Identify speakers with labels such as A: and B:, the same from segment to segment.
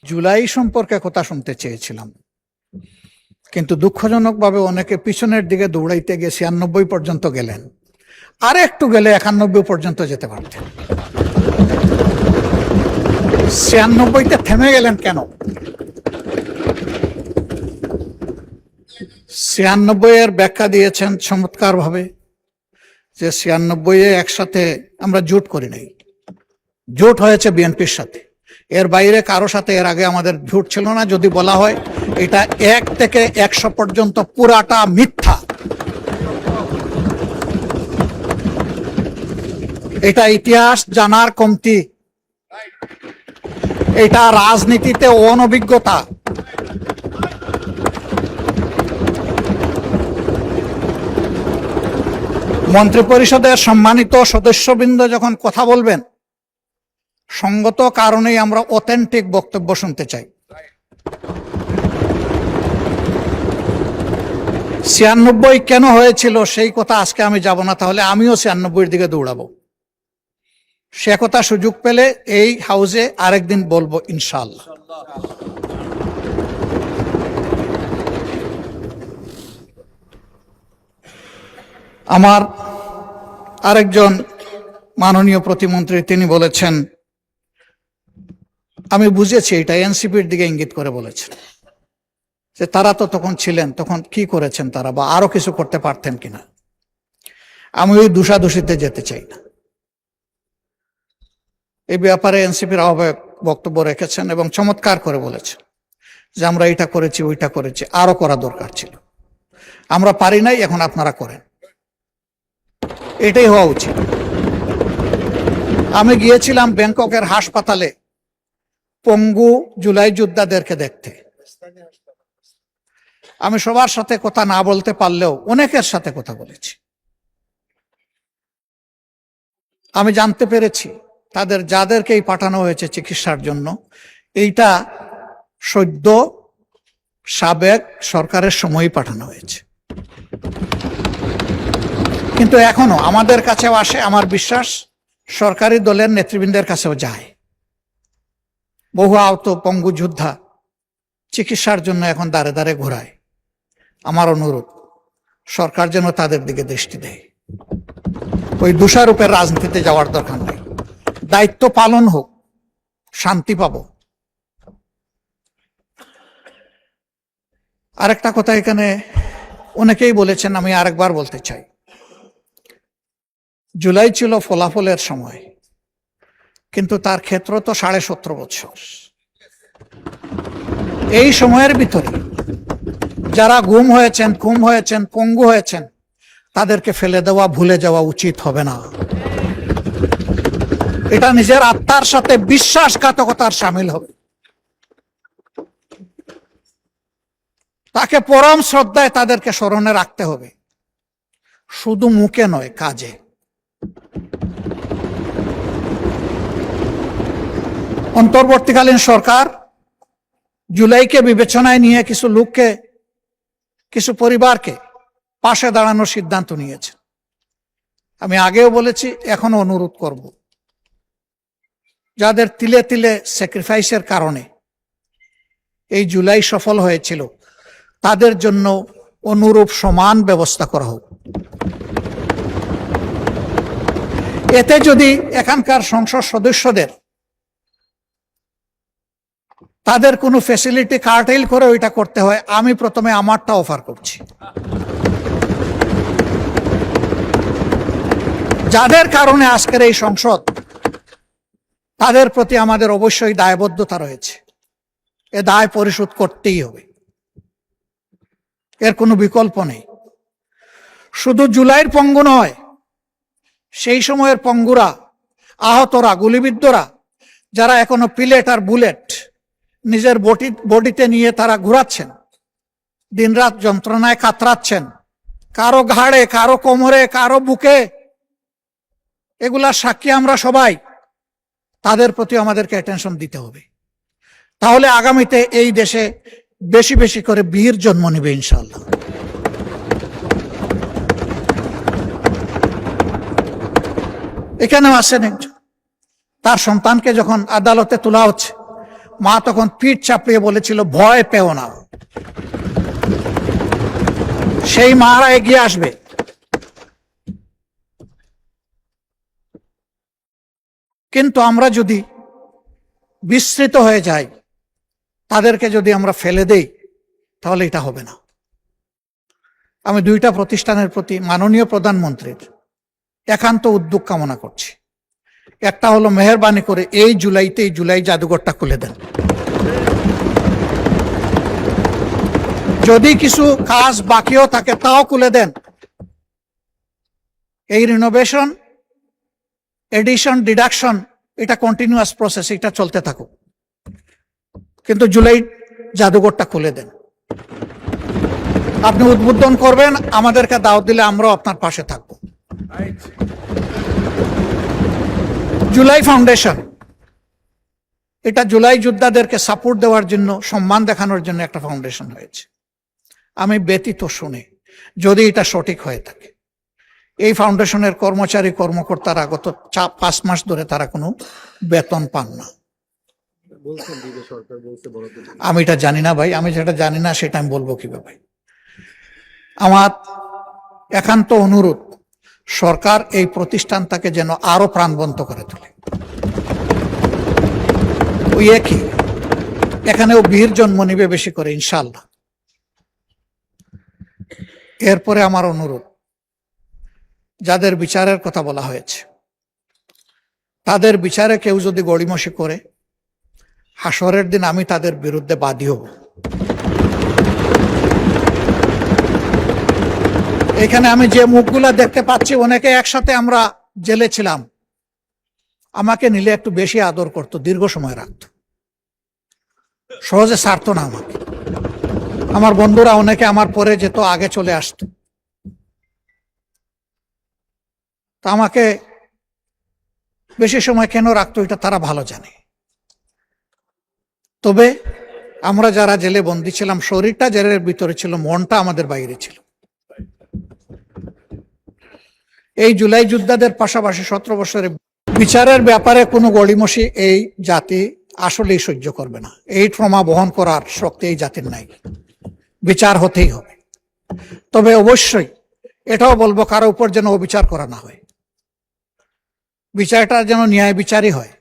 A: জুলাই সম্পর্কে কথা শুনতে চেয়েছিলাম, কিন্তু দুঃখজনকভাবে অনেকে পিছনের দিকে দৌড়াইতে গিয়ে 96 পর্যন্ত গেলেন। আর একটু গেলে 91 পর্যন্ত যেতে পারতেন। 96তে থেমে গেলেন কেন? 96 এর ব্যাখ্যা দিয়েছেন চমৎকার ভাবে, যে 96 একসাথে আমরা জোট করি নাই, জোট হয়েছে বিএনপির সাথে, এর বাইরে কারো সাথে এর আগে আমাদের জোট ছিল না। যদি বলা হয় এটা 1 থেকে 100 পর্যন্ত পুরাটা মিথ্যা। এটা ইতিহাস জানার কমতি, এটা রাজনীতিতে অনভিজ্ঞতা। মন্ত্রিপরিষদের সম্মানিত সদস্যবৃন্দ যখন কথা বলবেন, সঙ্গত কারণেই আমরা অথেন্টিক বক্তব্য শুনতে চাই। 96 কেন হয়েছিল সেই কথা আজকে আমি যাব না, তাহলে আমিও 96 দিকে দৌড়াবো। সে কথা সুযোগ পেলে এই হাউসে আরেকদিন বলবো ইনশাআল্লাহ। আমার আরেকজন মাননীয় প্রতিমন্ত্রী তিনি বলেছেন, আমি বুঝেছি এটা এনসিপির দিকে ইঙ্গিত করে বলেছেন, যে তারা তো তখন ছিলেন, তখন কি করেছেন তারা, বা আরো কিছু করতে পারতেন কিনা। আমি ওই দোষাদোষিতে যেতে চাই না। এই ব্যাপারে এনসিপির আহ্বায়ক বক্তব্য রেখেছেন এবং চমৎকার করে বলেছেন যে আমরা এটা করেছি ওইটা করেছি, আরো করা দরকার ছিল, আমরা পারি নাই, এখন আপনারা করেন। এটাই হওয়া উচিত। আমি গিয়েছিলাম ব্যাংককের হাসপাতালে পঙ্গু জুলাই যোদ্ধাদেরকে দেখতে। আমি সবার সাথে কথা না বলতে পারলেও অনেকের সাথে কথা বলেছি। আমি জানতে পেরেছি তাদের যাদেরকেই পাঠানো হয়েছে চিকিৎসার জন্য, এইটা সদ্য সাবেক সরকারের সময়ই পাঠানো হয়েছে, কিন্তু এখনো আমাদের কাছেও আসে। আমার বিশ্বাস সরকারি দলের নেতৃবৃন্দের কাছেও যায়। বহু আহত পঙ্গু যোদ্ধা চিকিৎসার জন্য এখন দাঁড়ে দাঁড়ে ঘোরায়। আমার অনুরোধ, সরকার যেন তাদের দিকে দৃষ্টি দেয়। ওই দোষারোপের রাজনীতিতে যাওয়ার দরকার নেই, দায়িত্ব পালন হোক, শান্তি পাবো। আরেকটা কথা এখানে অনেকেই বলেছেন, আমি আরেকবার বলতে চাই। জুলাই ছিল ফলাফলের সময়, কিন্তু তার ক্ষেত্র তো 17.5 বছর। এই সময়ের ভিতরে যারা গুম হয়েছেন, খুন হয়েছেন, পঙ্গু হয়েছেন, তাদেরকে ফেলে দেওয়া, ভুলে যাওয়া উচিত হবে না। এটা নিজের আত্মার সাথে বিশ্বাসঘাতকতার সামিল হবে। তাকে পরম শ্রদ্ধায় তাদেরকে স্মরণে রাখতে হবে, শুধু মুখে নয়, কাজে। অন্তর্বর্তীকালীন সরকার জুলাইকে বিবেচনায় নিয়ে কিছু লোককে, কিছু পরিবারকে পাশে দাঁড়ানোর সিদ্ধান্ত নিয়েছে। আমি আগেও বলেছি, এখনো অনুরোধ করব, যাদের তিলে তিলে স্যাক্রিফাইসের কারণে এই জুলাই সফল হয়েছিল, তাদের জন্য অনুরূপ সমান ব্যবস্থা করা হোক। এতে যদি এখানকার সংসদ সদস্যদের তাদের কোনো ফ্যাসিলিটি কার্টেল করে ওইটা করতে হয়, আমি প্রথমে আমারটা অফার করছি। যাদের কারণে আজকের এই সংসদ, তাদের প্রতি আমাদের অবশ্যই দায়বদ্ধতা রয়েছে। এ দায় পরিশোধ করতেই হবে, এর কোনো বিকল্প নেই। শুধু জুলাইয়ের পঙ্গু নয়, সেই সময়ের পঙ্গুরা, আহতরা, গুলিবিদ্ধরা, যারা এখনো পিলেট আর বুলেট নিজের বডিতে নিয়ে তারা ঘুরাচ্ছেন, দিনরাত যন্ত্রণায় কাতরাচ্ছেন, কারো ঘাড়ে, কারো কোমরে, কারো বুকে, এগুলা সাক্ষী আমরা সবাই। তাদের প্রতি আমাদেরকে অ্যাটেনশন দিতে হবে। তাহলে আগামীতে এই দেশে বেশি বেশি করে বীর জন্ম নেবে ইনশাআল্লাহ। এখানেও আছেন একজন, তার সন্তানকে যখন আদালতে তোলা হচ্ছে, মা তখন পিঠ চাপড়িয়ে বলেছিল, ভয় পেও না, সেই মারা এগিয়ে আসবে। কিন্তু আমরা যদি বিস্মৃত হয়ে যাই, তাদেরকে যদি আমরা ফেলে দেই, তাহলে এটা হবে না। আমি দুইটা প্রতিষ্ঠানের প্রতি মাননীয় প্রধানমন্ত্রীর একান্ত উদ্যোগ কামনা করছি। একটা হলো, মেহেরবানি করে এই জুলাই জাদুঘরটা খুলে দেন। যদি কিছু কাজ বাকিও থাকে তাও খুলে দেন। এই রিনোভেশন, এডিশন, ডিডাকশন, এটা কন্টিনিউয়াস প্রসেস, এটা চলতে থাকুক, কিন্তু জুলাই জাদুঘরটা খুলে দেন। আপনি উদ্বোধন করবেন, আমাদেরকে দাওয়াত দিলে আমরাও আপনার পাশে থাকব। জুলাই ফাউন্ডেশন, এটা জুলাই যোদ্ধাদেরকে সাপোর্ট দেওয়ার জন্য, সম্মান দেখানোর জন্য একটা ফাউন্ডেশন হয়েছে। আমি ব্যতীত শুনে, যদি এটা সঠিক হয়ে থাকে, এই ফাউন্ডেশনের কর্মচারী কর্মকর্তারা গত 5 মাস ধরে তারা কোনো বেতন পান না। আমি এটা জানি না ভাই, আমি যেটা জানি না সেটা আমি বলবো কিভাবে? আমার একান্ত অনুরোধ, সরকার এই প্রতিষ্ঠানটাকে যেন আরো প্রাণবন্ত করে তোলে। ওই একই, এখানেও বীর জন্ম নিবে বেশি করে ইনশাআল্লাহ। এরপরে আমার অনুরোধ, যাদের বিচারের কথা বলা হয়েছে, তাদের বিচারে কেউ যদি গড়িমসি করে, হাসরের দিন আমি তাদের বিরুদ্ধে বাদী হব। এখানে আমি যে মুখগুলা দেখতে পাচ্ছি, অনেকে একসাথে আমরা জেলে ছিলাম, আমাকে নিলে একটু বেশি আদর করতো, দীর্ঘ সময় রাখতো, সহজে ছাড়তো না আমাকে। আমার বন্ধুরা অনেকে আমার পরে যেত, আগে চলে আসতো। তা আমাকে বেশি সময় কেন রাখতো এটা তারা ভালো জানে। তবে আমরা যারা জেলে বন্দী ছিলাম, শরীরটা জেলের ভিতরে ছিল, মনটা আমাদের বাইরে ছিল। এই জুলাই যোদ্ধাদের পাশাপাশি 17 বছরের বিচারের ব্যাপারে কোনো গড়িমসি এই জাতি আসলেই সহ্য করবে না। এই ট্রমা বহন করার শক্তি এই জাতির নাই। বিচার হতেই হবে। তবে অবশ্যই এটাও বলবো, কারো উপর যেন অবিচার করা না হয়, বিচারটা যেন ন্যায় বিচারই হয়।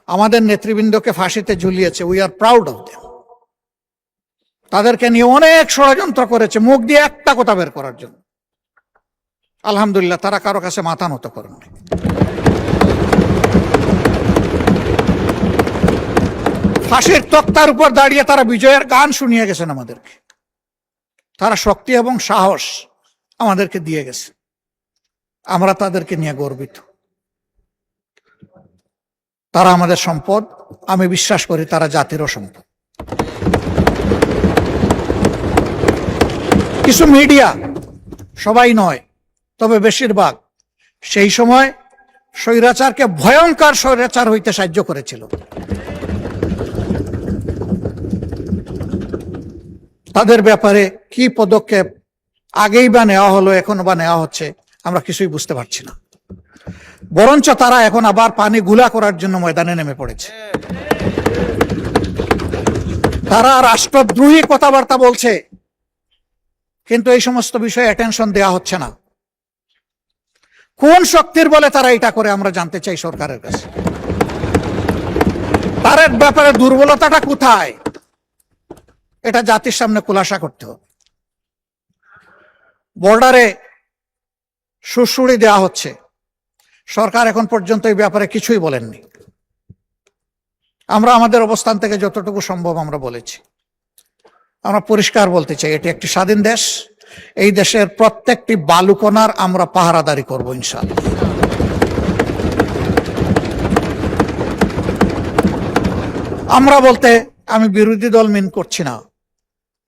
A: আমাদের নেতৃবৃন্দকে ফাঁসিতে ঝুলিয়েছে, we are proud of them. তাদেরকে নিয়ে অনেক ষড়যন্ত্র করেছে মুখ দিয়ে একটা কথা বের করার জন্য। আলহামদুলিল্লাহ, তারা কারো কাছে মাথা নত করেননি। ফাঁসির তক্তার উপর দাঁড়িয়ে তারা বিজয়ের গান শুনিয়ে গেছেন আমাদেরকে। তারা শক্তি এবং সাহস আমাদেরকে দিয়ে গেছে, আমরা তাদেরকে নিয়ে গর্বিত। তারা আমাদের সম্পদ, আমি বিশ্বাস করি তারা জাতিরও সম্পদ। কিছু মিডিয়া, সবাই নয় তবে বেশিরভাগ, সেই সময় স্বৈরাচারকে ভয়ঙ্কর স্বৈরাচার হইতে সাহায্য করেছিল। তাদের ব্যাপারে কি পদক্ষেপ আগেই বা নেওয়া হলো, এখনো বা নেওয়া হচ্ছে, আমরা কিছুই বুঝতে পারছি না। বরঞ্চ তারা এখন আবার পানি গুলা করার জন্য ময়দানে নেমে পড়েছে। তারা রাষ্ট্রদ্রোহী কথাবার্তা বলছে, কিন্তু এই সমস্ত বিষয়ে অ্যাটেনশন দেওয়া হচ্ছে না। কোন শক্তির বলে তারা এটা করে, আমরা জানতে চাই সরকারের কাছে। তার ব্যাপারে দুর্বলতাটা কোথায়, এটা জাতির সামনে খুলাসা করতে হবে। বর্ডারে সুড়সুড়ি দেওয়া হচ্ছে, সরকার এখন পর্যন্ত এই ব্যাপারে কিছুই বলেননি। আমরা আমাদের অবস্থান থেকে যতটুকু সম্ভব আমরা বলেছি। আমরা পরিষ্কার বলতে চাই, এটি একটি স্বাধীন দেশ। এই দেশের প্রত্যেকটি বালুকণার আমরা পাহারাদারি করব ইনশাআল্লাহ। আমরা বলতে আমি বিরোধী দল মিন করছি না,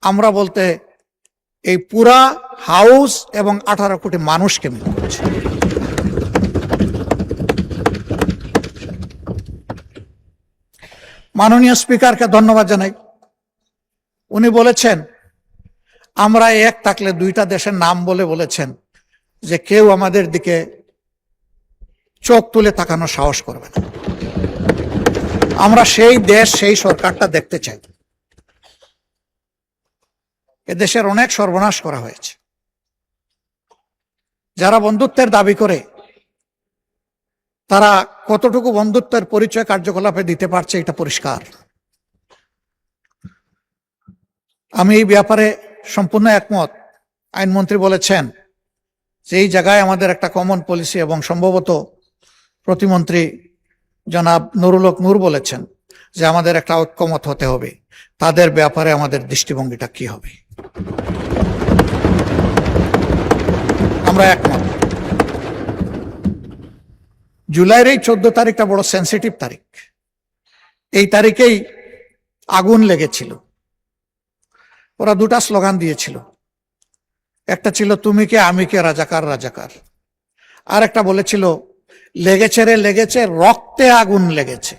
A: আমরা বলতে এই পুরা হাউস এবং 18 কোটি মানুষকে মিন করছি। মাননীয় স্পিকারকে ধন্যবাদ জানাই। উনি বলেছেন আমরা এক থাকলে দুইটা দেশের নাম বলে বলেছেন যে কেউ আমাদের দিকে চোখ তুলে তাকানোর সাহস করবে না। আমরা সেই দেশ, সেই সরকারটা দেখতে চাই। এদেশের অনেক সর্বনাশ করা হয়েছে। যারা বন্ধুত্বের দাবি করে তারা কতটুকু বন্ধুত্বের পরিচয় কার্যকলাপে দিতে পারছে এটা পরিষ্কার। আমি এই ব্যাপারে সম্পূর্ণ একমত। আইনমন্ত্রী বলেছেন যে এই জায়গায় আমাদের একটা কমন পলিসি, এবং সম্ভবত প্রতিমন্ত্রী জনাব নুরুল হক নূর বলেছেন যে আমাদের একটা ঐক্যমত হতে হবে, তাদের ব্যাপারে আমাদের দৃষ্টিভঙ্গিটা কি হবে। আমরা একমত। জুলাইয়ের এই 14 তারিখটা বড় সেন্সিটিভ তারিখ। এই তারিখেই আগুন লেগেছিল। ওরা দুটা স্লোগান দিয়েছিল, একটা ছিল তুমি কে আমি কে রাজাকার রাজাকার, আর একটা বলেছিল লেগেছে রে লেগেছে, রক্তে আগুন লেগেছে।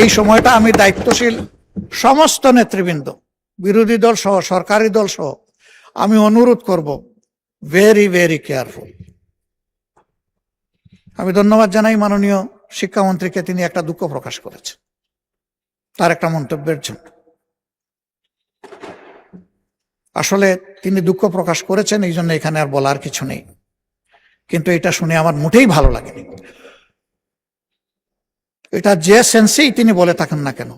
A: এই সময়টা আমি দায়িত্বশীল সমস্ত নেতৃবৃন্দ, বিরোধী দল সহ সরকারি দল সহ আমি অনুরোধ করব, ভেরি ভেরি কেয়ারফুল। আমি ধন্যবাদ জানাই মাননীয় শিক্ষামন্ত্রীকে, তিনি একটা দুঃখ প্রকাশ করেছেন তার একটা মন্তব্যের জন্য। আসলে তিনি দুঃখ প্রকাশ করেছেন, এই জন্য এখানে আর বলার কিছু নেই, কিন্তু এটা শুনে আমার মোটেই ভালো লাগেনি। এটা যে সেন্সেই তিনি বলে থাকেন না কেন,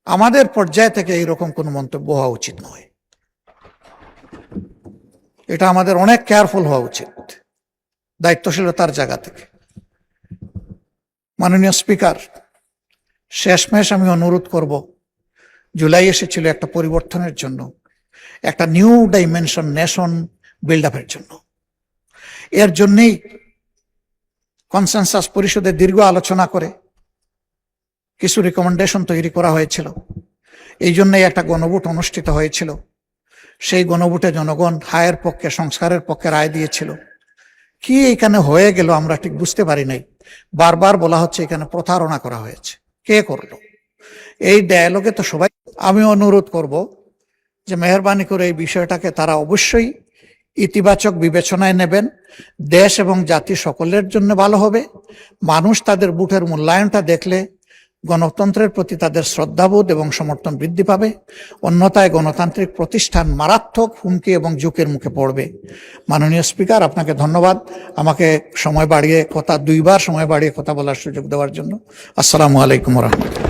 A: আমাদের পর্যায় থেকে এইরকম কোনো মন্তব্য হওয়া উচিত নয়। এটা আমাদের অনেক কেয়ারফুল হওয়া উচিত দায়িত্বশীলতার জায়গা থেকে। মাননীয় স্পিকার, শেষমেশ আমি অনুরোধ করব, জুলাই এসেছিল একটা পরিবর্তনের জন্য, একটা নিউ ডাইমেনশন নেশন বিল্ড আপের জন্য। এর জন্যই কনসেনসাস পরিষদে দীর্ঘ আলোচনা করে কিছু রিকমেন্ডেশন তৈরি করা হয়েছিল। এই জন্যই একটা গণভোট অনুষ্ঠিত হয়েছিল। সেই গণভোটে জনগণ হায়ের পক্ষে, সংস্কারের পক্ষে রায় দিয়েছিল। কি এখানে হয়ে গেল আমরা ঠিক বুঝতে পারি নাই। বারবার বলা হচ্ছে এখানে প্রতারণা করা হয়েছে। কে করলো? এই ডায়ালগে তো সবাই। আমি অনুরোধ করব যে মেহরবানি করে এই বিষয়টাকে তারা অবশ্যই ইতিবাচক বিবেচনায় নেবেন। দেশ এবং জাতি সকলের জন্য ভালো হবে। মানুষ তাদের ভোটের মূল্যায়নটা দেখলে গণতন্ত্রের প্রতি তাদের শ্রদ্ধাবোধ এবং সমর্থন বৃদ্ধি পাবে। অন্যথায় গণতান্ত্রিক প্রতিষ্ঠান মারাত্মক হুমকি এবং ঝুঁকির মুখে পড়বে। মাননীয় স্পিকার, আপনাকে ধন্যবাদ আমাকে দুইবার সময় বাড়িয়ে কথা বলার সুযোগ দেওয়ার জন্য। আসসালামু আলাইকুম ওয়া রাহমাতুল্লাহ।